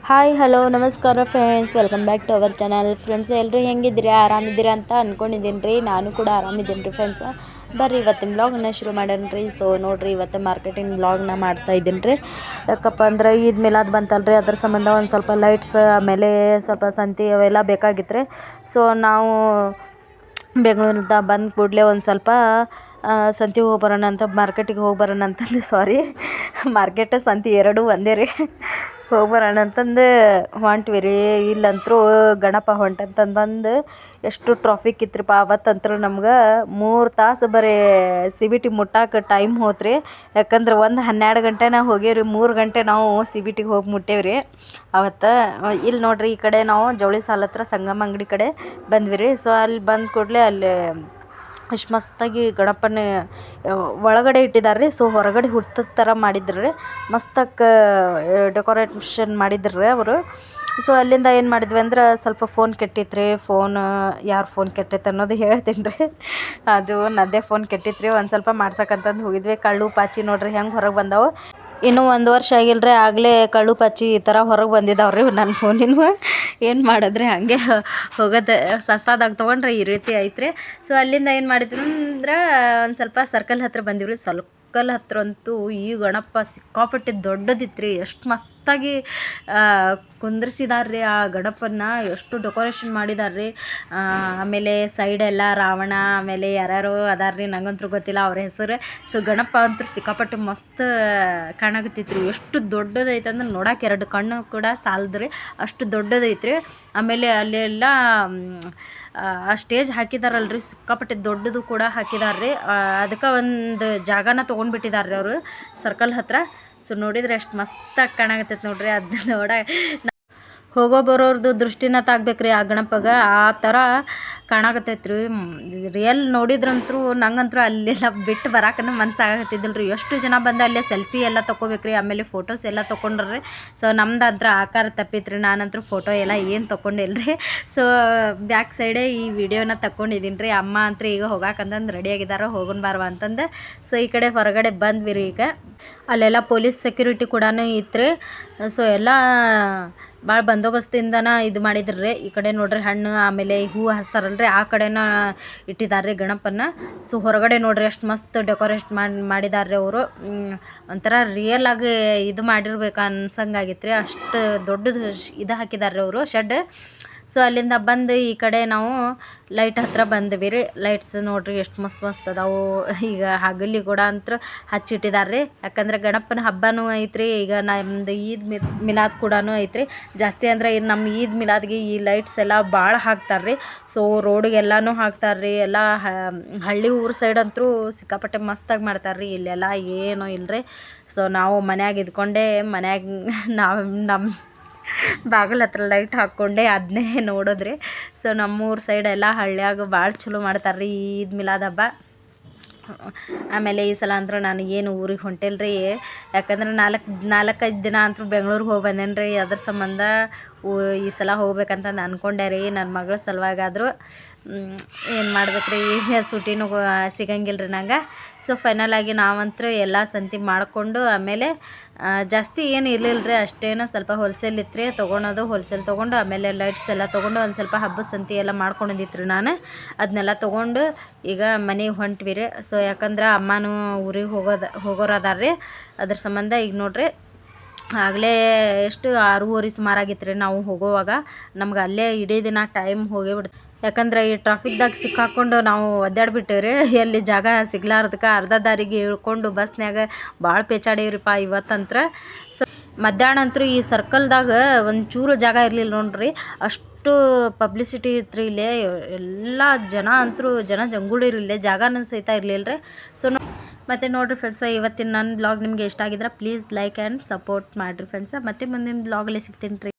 Hi hello ನಮಸ್ಕಾರ friends, welcome back to our channel. Friends ಎಲ್ಲರೂ ಹೆಂಗಿದ್ದೀರಿ, ಆರಾಮಿದ್ದೀರಿ ಅಂತ ಅಂದ್ಕೊಂಡಿದ್ದೀನಿ ರೀ. ನಾನು ಕೂಡ ಆರಾಮಿದ್ದೀನಿ ರೀ ಫ್ರೆಂಡ್ಸ್. ಬರ್ರಿ ಇವತ್ತಿನ ಬ್ಲಾಗನ್ನ ಶುರು ಮಾಡೋಣ ರೀ. ಸೊ ನೋಡಿರಿ, ಇವತ್ತು ಮಾರ್ಕೆಟಿಂಗ್ ಬ್ಲಾಗ್ನ ಮಾಡ್ತಾ ಇದ್ದೀನಿ ರೀ. ಯಾಕಪ್ಪ ಅಂದ್ರೆ ಈದ್ ಮಿಲಾದ್ ಬಂತಲ್ರಿ, ಅದ್ರ ಸಂಬಂಧ ಒಂದು ಸ್ವಲ್ಪ ಲೈಟ್ಸ್ ಆಮೇಲೆ ಸ್ವಲ್ಪ ಸಂತಿ ಅವೆಲ್ಲ ಬೇಕಾಗಿತ್ತು ರೀ. ಸೊ ನಾವು ಬೆಂಗಳೂರಿಂದ ಬಂದ ಕೂಡಲೇ ಒಂದು ಸ್ವಲ್ಪ ಸಂತಿಗೆ ಹೋಗಿ ಬರೋಣ ಅಂತ, ಮಾರ್ಕೆಟಿಗೆ ಹೋಗಿ ಬರೋಣ ಅಂತಂದು ಸಾರಿ ಮಾರ್ಕೆಟ್ ಸಂತಿ ಎರಡೂ ಒಂದೇ ರೀ. ಹೋಗಿ ಬರೋಣ ಅಂತಂದು ಹೊಂಟ್ವಿ ರೀ. ಇಲ್ಲಂತರೂ ಗಣಪ ಹೊಂಟಂತಂದು ಎಷ್ಟು ಟ್ರಾಫಿಕ್ ಇತ್ರಿಪ್ಪ ಅವತ್ತಂತರೂ. ನಮ್ಗೆ 3 ತಾಸು ಬರೀ ಸಿ ಬಿ ಟಿ ಮುಟ್ಟಾಕ ಟೈಮ್ ಹೋತ್ರಿ. ಯಾಕಂದ್ರೆ 12 ಗಂಟೆನ ಹೋಗೇವ್ರಿ, 3 ಗಂಟೆ ನಾವು ಸಿ ಬಿ ಟಿಗೆ ಹೋಗಿ ಮುಟ್ಟೇವ್ರಿ ಅವತ್ತು. ಇಲ್ಲಿ ನೋಡ್ರಿ, ಈ ಕಡೆ ನಾವು ಜವಳಿ ಸಾಲ ಹತ್ರ ಸಂಗಮ ಅಂಗಡಿ ಕಡೆ ಬಂದ್ವಿ ರೀ. ಸೊ ಅಲ್ಲಿ ಬಂದ ಕೂಡಲೇ ಅಲ್ಲಿ ಎಷ್ಟು ಮಸ್ತಾಗಿ ಗಣಪನ ಒಳಗಡೆ ಇಟ್ಟಿದ್ದಾರೆ ರೀ. ಸೊ ಹೊರಗಡೆ ಹುಟ್ಟದ ಥರ ಮಾಡಿದ್ರು ರೀ, ಮಸ್ತಾಗಿ ಡೆಕೋರೇಷನ್ ಮಾಡಿದ್ರು ರೀ ಅವರು. ಸೊ ಅಲ್ಲಿಂದ ಏನು ಮಾಡಿದ್ವಿ ಅಂದ್ರೆ, ಸ್ವಲ್ಪ ಫೋನ್ ಕೆಟ್ಟಿತ್ತು ರೀ. ಯಾರು ಫೋನ್ ಕೆಟ್ಟೈತೆ ಅನ್ನೋದು ಹೇಳ್ತೀನಿ ರೀ. ಅದು ನನ್ನದೇ ಫೋನ್ ಕೆಟ್ಟಿತ್ತು ರೀ. ಒಂದು ಸ್ವಲ್ಪ ಮಾಡ್ಸಕ್ಕಂತಂದು ಹೋಗಿದ್ವಿ. ಕಳ್ಳು ಪಾಚಿ ನೋಡ್ರಿ ಹೆಂಗೆ ಹೊರಗೆ ಬಂದಾವು. ಇನ್ನೂ 1 ವರ್ಷ ಆಗಿಲ್ಲ ರೀ, ಆಗಲೇ ಕಳ್ಳು ಪಾಚಿ ಈ ಥರ ಹೊರಗೆ ಬಂದಿದ್ದಾವೆ ರೀ ನನ್ನ ಫೋನಿನ. ಏನು ಮಾಡಿದ್ರೆ ಹಾಗೆ ಹೋಗೋದು ಸಸ್ತಾದಾಗ ತೊಗೊಂಡ್ರೆ ಈ ರೀತಿ ಐತ್ರಿ. ಸೊ ಅಲ್ಲಿಂದ ಏನು ಮಾಡಿದ್ರು ಅಂದ್ರೆ, ಒಂದು ಸ್ವಲ್ಪ ಸರ್ಕಲ್ ಹತ್ರ ಬಂದಿವ್ರಿ. ಸರ್ಕಲ್ ಹತ್ರ ಅಂತೂ ಈ ಗಣಪ ಸಿಕ್ಕಾಪಟ್ಟೆ ದೊಡ್ಡದಿತ್ತು ರೀ. ಎಷ್ಟು ಮಸ್ತಾಗಿ ಕುಂದ್ರಿಸಿದಾರೆ ರೀ ಆ ಗಣಪನ್ನ, ಎಷ್ಟು ಡೆಕೋರೇಷನ್ ಮಾಡಿದಾರೆ ರೀ. ಆಮೇಲೆ ಸೈಡೆಲ್ಲ ರಾವಣ, ಆಮೇಲೆ ಯಾರ್ಯಾರು ಅದಾರ ರೀ, ನಂಗಂತೂ ಗೊತ್ತಿಲ್ಲ ಅವ್ರ ಹೆಸರು. ಸೊ ಗಣಪ ಅಂತೂ ಸಿಕ್ಕಾಪಟ್ಟೆ ಮಸ್ತ್ ಕಾಣಕತ್ತಿತ್ತು ರೀ. ಎಷ್ಟು ದೊಡ್ಡದೈತೆ ಅಂದ್ರೆ ನೋಡಕ್ಕೆ 2 ಕಣ್ಣು ಕೂಡ ಸಾಲದ್ರಿ, ಅಷ್ಟು ದೊಡ್ಡದೈತ್ರಿ. ಆಮೇಲೆ ಅಲ್ಲೆಲ್ಲ ಆ ಸ್ಟೇಜ್ ಹಾಕಿದಾರಲ್ರಿ, ಸಿಕ್ಕಾಪಟ್ಟೆ ದೊಡ್ಡದು ಕೂಡ ಹಾಕಿದಾರೆ ರೀ. ಅದಕ್ಕೆ ಒಂದು ಜಾಗನ ತೊಗೊಂಡ್ಬಿಟ್ಟಿದ್ದಾರೆ ರೀ ಅವರು ಸರ್ಕಲ್ ಹತ್ರ. ಸೊ ನೋಡಿದ್ರೆ ಎಷ್ಟು ಮಸ್ತಾಗಿ ಕಾಣಕತ್ತೈತೆ ನೋಡ್ರಿ. ಅದನ್ನ ಹೋಗೋ ಬರೋರ್ದು ದೃಷ್ಟಿನ ತಾಗ್ಬೇಕ್ರಿ ಆ ಗಣಪಗೆ, ಆ ಥರ ಕಾಣಕತ್ತೈತೆ ರೀ. ರಿಯಲ್ ನೋಡಿದ್ರಂತೂ ನಂಗಂತೂ ಅಲ್ಲೆಲ್ಲ ಬಿಟ್ಟು ಬರಾಕನ ಮನ್ಸಾಗತ್ತಿದ್ದಿಲ್ಲ ರೀ. ಎಷ್ಟು ಜನ ಬಂದು ಅಲ್ಲೇ ಸೆಲ್ಫಿ ಎಲ್ಲ ತೊಗೋಬೇಕ್ರಿ, ಆಮೇಲೆ ಫೋಟೋಸ್ ಎಲ್ಲ ತೊಗೊಂಡ್ರಿ. ಸೊ ನಮ್ದು ಅಂತ್ರ ಆಕಾರ ತಪ್ಪಿತ್ರಿ, ನಾನಂತೂ ಫೋಟೋ ಎಲ್ಲ ಏನು ತೊಗೊಂಡಿಲ್ಲ ರೀ. ಸೊ ಬ್ಯಾಕ್ ಸೈಡೇ ಈ ವಿಡಿಯೋನ ತಗೊಂಡಿದ್ದೀನಿ ರೀ. ಅಮ್ಮ ಅಂತೂ ಈಗ ಹೋಗಾಕಂತಂದು ರೆಡಿಯಾಗಿದ್ದಾರೆ, ಹೋಗೋಣ ಬಾರವ ಅಂತಂದು. ಸೊ ಈ ಕಡೆ ಹೊರಗಡೆ ಬಂದ್ವಿ ರೀ. ಈಗ ಅಲ್ಲೆಲ್ಲ ಪೊಲೀಸ್ ಸೆಕ್ಯೂರಿಟಿ ಕೂಡ ಇತ್ತು. ಸೊ ಎಲ್ಲ ಭಾಳ ಬಂದೋಬಸ್ತಿಂದನ ಇದು ಮಾಡಿದ್ರು ರೀ. ಈ ಕಡೆ ನೋಡ್ರಿ ಹಣ್ಣು ಆಮೇಲೆ ಹೂವು ಹಚ್ತಾರಲ್ರಿ, ಆ ಕಡೆನ ಇಟ್ಟಿದ್ದಾರೆ ರೀ ಗಣಪನ್ನ. ಸೊ ಹೊರಗಡೆ ನೋಡ್ರಿ ಎಷ್ಟು ಮಸ್ತ್ ಡೆಕೋರೇಟ್ ಮಾಡಿದ್ದಾರೆ ಅವರು. ಒಂಥರ ರಿಯಲ್ ಆಗಿ ಇದು ಮಾಡಿರ್ಬೇಕು ಅನ್ಸಂಗಾಗಿತ್ತು ರೀ. ಅಷ್ಟು ದೊಡ್ಡದು ಇದು ಹಾಕಿದ್ದಾರೆ ರೀ ಅವರು, ಶೆಡ್. ಸೊ ಅಲ್ಲಿಂದ ಬಂದು ಈ ಕಡೆ ನಾವು ಲೈಟ್ ಹತ್ರ ಬಂದ್ವಿ ರೀ. ಲೈಟ್ಸ್ ನೋಡ್ರಿ ಎಷ್ಟು ಮಸ್ತ್ ಅದಾವು. ಈಗ ಹಗಲಿ ಕೂಡ ಅಂತೂ ಹಚ್ಚಿಟ್ಟಿದ್ದಾರೆ ರೀ. ಯಾಕಂದ್ರೆ ಗಣಪನ ಹಬ್ಬನೂ ಐತ್ರಿ. ಈಗ ನಮ್ಮದು ಈದ್ ಮಿಲಾದ್ ಕೂಡ ಐತ್ರಿ. ಜಾಸ್ತಿ ಅಂದರೆ ನಮ್ಮ ಈದ್ ಮಿಲಾದ್ಗೆ ಈ ಲೈಟ್ಸ್ ಎಲ್ಲ ಭಾಳ ಹಾಕ್ತಾರೆ ರೀ. ಸೊ ರೋಡಿಗೆಲ್ಲನೂ ಹಾಕ್ತಾರೆ ರೀ. ಎಲ್ಲ ಹಳ್ಳಿ ಊರು ಸೈಡ್ ಅಂತೂ ಸಿಕ್ಕಾಪಟ್ಟೆ ಮಸ್ತಾಗಿ ಮಾಡ್ತಾರೆ ರೀ. ಇಲ್ಲೆಲ್ಲ ಏನೂ ಇಲ್ಲರಿ. ಸೊ ನಾವು ಮನ್ಯಾಗ ಇದ್ಕೊಂಡೆ, ನಮ್ಮ ಬಾಗಿಲ ಹತ್ರ ಲೈಟ್ ಹಾಕ್ಕೊಂಡೆ ಅದನ್ನೇ ನೋಡೋದ್ರಿ. ಸೊ ನಮ್ಮೂರ ಸೈಡ್ ಎಲ್ಲ ಹಳ್ಳಿಯಾಗ ಭಾಳ ಚಲೋ ಮಾಡ್ತಾರೆ ರೀ ಈದ್ ಮಿಲಾದ್ ಹಬ್ಬ. ಆಮೇಲೆ ಈ ಸಲ ಅಂತೂ ನಾನು ಏನು ಊರಿಗೆ ಹೊಂಟಿಲ್ಲ ರೀ. ಯಾಕಂದ್ರೆ 4-5 ದಿನ ಅಂತೂ ಬೆಂಗ್ಳೂರಿಗೆ ಹೋಗಿ ಬಂದೇನೆ ರೀ. ಅದ್ರ ಸಂಬಂಧ ಈ ಸಲ ಹೋಗ್ಬೇಕಂತಂದು ಅಂದ್ಕೊಂಡೆ ರೀ, ನನ್ನ ಮಗಳ ಸಲುವಾಗಾದರೂ. ಏನು ಮಾಡ್ಬೇಕ್ರಿ, ಈಗ ಸುಟಿನೂ ಸಿಗಂಗಿಲ್ಲ ರೀ ನಂಗೆ. ಸೊ ಫೈನಲ್ ಆಗಿ ನಾವಂತೂ ಎಲ್ಲ ಸಂತಿ ಮಾಡಿಕೊಂಡು, ಆಮೇಲೆ ಜಾಸ್ತಿ ಏನು ಇರಲಿಲ್ಲ ರೀ, ಅಷ್ಟೇನೋ ಸ್ವಲ್ಪ ಹೋಲ್ಸೇಲ್ ಇತ್ತು ರೀ ತೊಗೊಳೋದು. ಹೋಲ್ಸೇಲ್ ತೊಗೊಂಡು ಆಮೇಲೆ ಲೈಟ್ಸ್ ಎಲ್ಲ ತೊಗೊಂಡು ಒಂದು ಸ್ವಲ್ಪ ಹಬ್ಬದ ಸಂತಿ ಎಲ್ಲ ಮಾಡ್ಕೊಂಡಿದ್ದಿತ್ತು ರೀ ನಾನು. ಅದನ್ನೆಲ್ಲ ತೊಗೊಂಡು ಈಗ ಮನೆಗೆ ಹೊಂಟ್ವಿ ರೀ. ಸೊ ಯಾಕಂದ್ರೆ ಅಮ್ಮನೂ ಊರಿಗೆ ಹೋಗೋರು ಅದಾರ ರೀ. ಅದ್ರ ಸಂಬಂಧ ಈಗ ನೋಡ್ರಿ, ಆಗಲೇ ಎಷ್ಟು 6:30 ಸುಮಾರಾಗಿತ್ತು ರೀ ನಾವು ಹೋಗೋವಾಗ. ನಮ್ಗೆ ಅಲ್ಲೇ ಇಡೀ ದಿನ ಟೈಮ್ ಹೋಗೇ ಬಿಡ್ತು. ಯಾಕಂದ್ರೆ ಈ ಟ್ರಾಫಿಕ್ದಾಗ ಸಿಕ್ಕಾಕೊಂಡು ನಾವು ಒದ್ದಾಡ್ಬಿಟ್ಟೇವ್ರಿ. ಎಲ್ಲಿ ಜಾಗ ಸಿಗ್ಲಾರ್ದಕ್ಕೆ ಅರ್ಧ ದಾರಿಗೆ ಇಳ್ಕೊಂಡು ಬಸ್ನ್ಯಾಗ ಭಾಳ ಪೇಚಾಡೇವ್ರಿಪ್ಪ ಇವತ್ತಂತ್ರ. ಸೊ ಮಧ್ಯಾಹ್ನ ಅಂತೂ ಈ ಸರ್ಕಲ್ದಾಗ ಒಂಚೂರು ಜಾಗ ಇರಲಿಲ್ಲ ನೋಡ್ರಿ, ಅಷ್ಟು ಪಬ್ಲಿಸಿಟಿ ಇತ್ತು ರೀ ಇಲ್ಲೇ. ಎಲ್ಲ ಜನ ಅಂತೂ ಜಂಗುಳಿ ಇರಲಿಲ್ಲ, ಜಾಗನೂ ಸಹಿತ ಇರಲಿಲ್ಲ ರೀ. ಸೊ ಮತ್ತು ನೋಡಿರಿ ಫ್ರೆಂಡ್ಸ, ಇವತ್ತಿನ ನನ್ನ ಬ್ಲಾಗ್ ನಿಮಗೆ ಇಷ್ಟ ಆಗಿದ್ರೆ ಪ್ಲೀಸ್ ಲೈಕ್ ಆ್ಯಂಡ್ ಸಪೋರ್ಟ್ ಮಾಡಿರಿ ಫ್ರೆಂಡ್ಸ. ಮತ್ತೆ ಮುಂದಿನ ಬ್ಲಾಗಲ್ಲಿ ಸಿಗ್ತೀನಿ ರೀ.